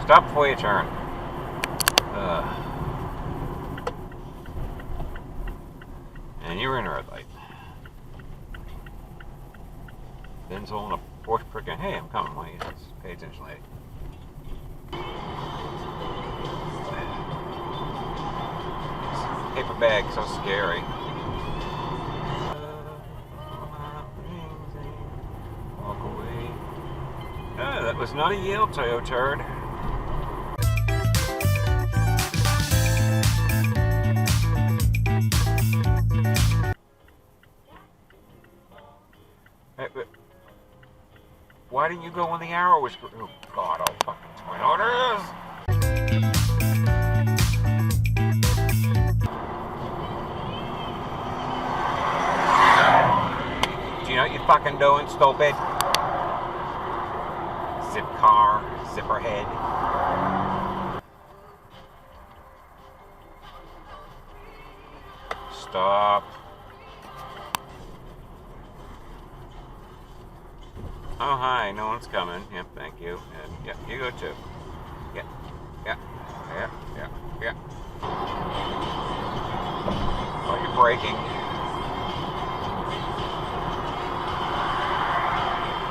Stop before you turn. And you were in a red light. Ben's holding a Porsche frickin'. Hey, I'm coming. Why you pay attention, lady? Paper bag, so scary. Walk away. Oh, that was not a Yale Toyo turd. Why didn't you go when the arrow was... Oh, God, oh, fucking twin orders! Do you know what you're fucking doing, stupid? Zip car, zipper head. Stop. Oh, hi, no one's coming. Yep, thank you. And, yep, you go too. Yep, yep, yep, yep, yep. Oh, you're braking.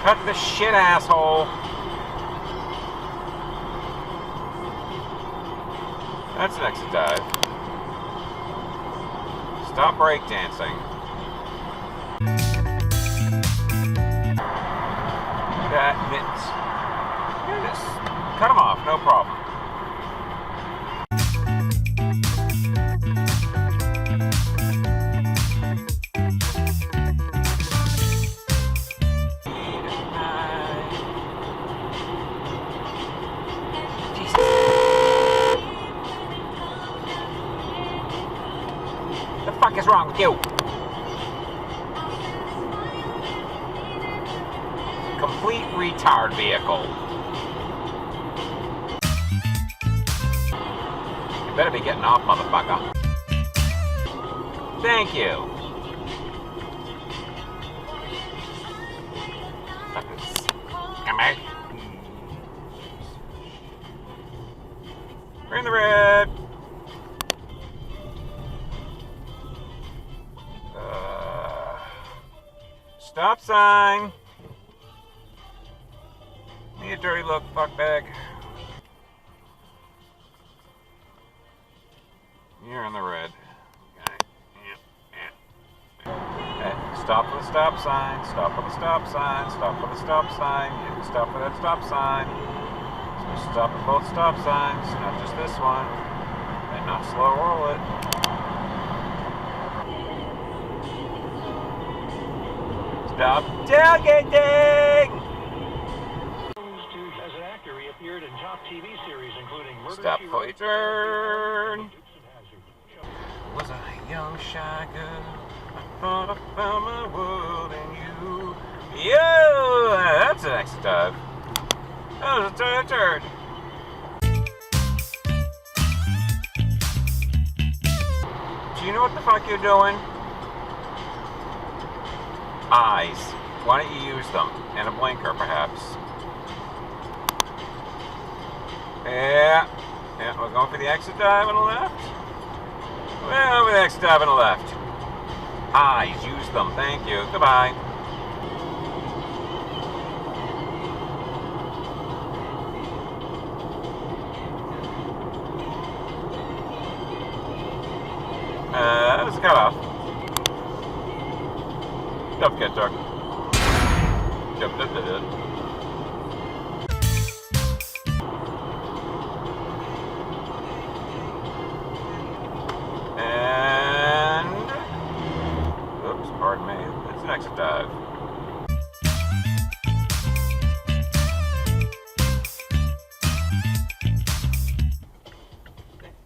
Cut the shit, asshole. That's an exit dive. Stop breakdancing. Mitts. Yes. Cut them off, no problem. Jesus. The fuck is wrong with you? Complete retard vehicle. You better be getting off, motherfucker. Thank you. Come here. We're in the red. Stop sign. Me a dirty look, fuckbag. You're in the red. Okay. Yeah. Stop for the stop sign. Stop for the stop sign. Stop for the stop sign. You can stop for that stop sign. So stop at both stop signs, not just this one. And not slow roll it. Stop tailgating! Stop before you turn. Was a young shy girl. I thought I found my world in you. Yo, that's an exit dive. That was a turd. Do you know what the fuck you're doing? Eyes. Why don't you use them? And a blinker, perhaps. Yeah, we're going for the exit dive on the left. Well, over the exit dive on the left. Eyes, use them. Thank you. Goodbye. That was a cutoff. Don't get dark. And oops, pardon me. It's an exit dive.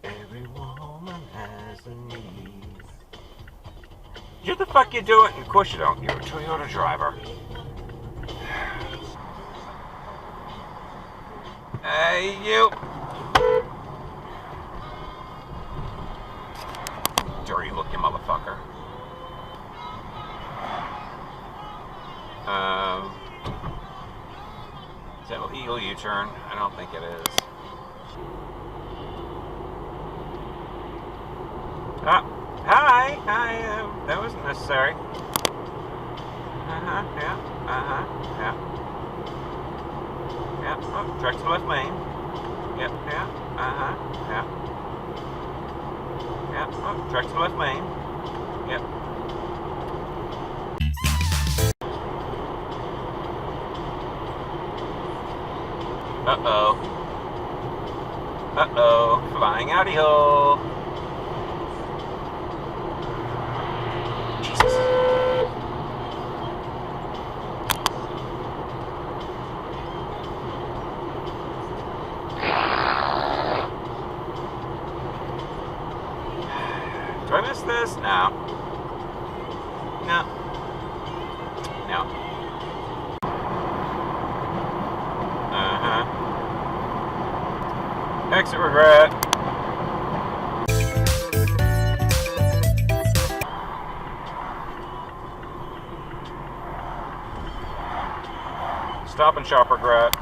Every woman has a need. What the fuck you doing? Of course you don't. You're a Toyota driver. Hey, you. Dirty looking motherfucker. Is that illegal U-turn? I don't think it is. Hi. That wasn't necessary. Yeah. Yeah. Yeah. Oh, direct to the left lane. Yep. Yeah. Yeah. Yeah. Oh, direct to the left lane. Yep. Uh-oh. Uh-oh. Flying outie hole. Jesus. Do I miss this? No. No. No. Exit regret. Stop and shop regret.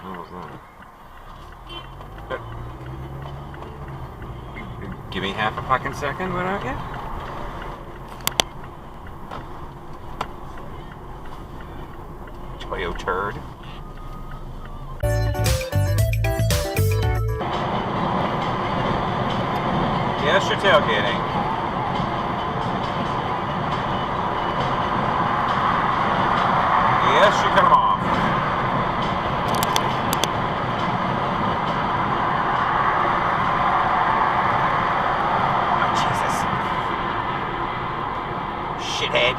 What was that? Give me half a fucking second, why don't you? Toyo turd. Yes, you're tailgating. Yes, you cut them off. Oh, Jesus. Shithead.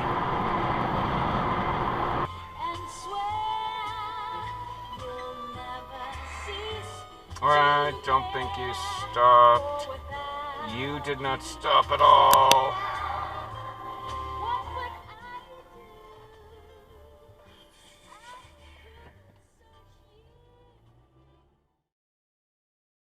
I don't think you stopped. You did not stop at all.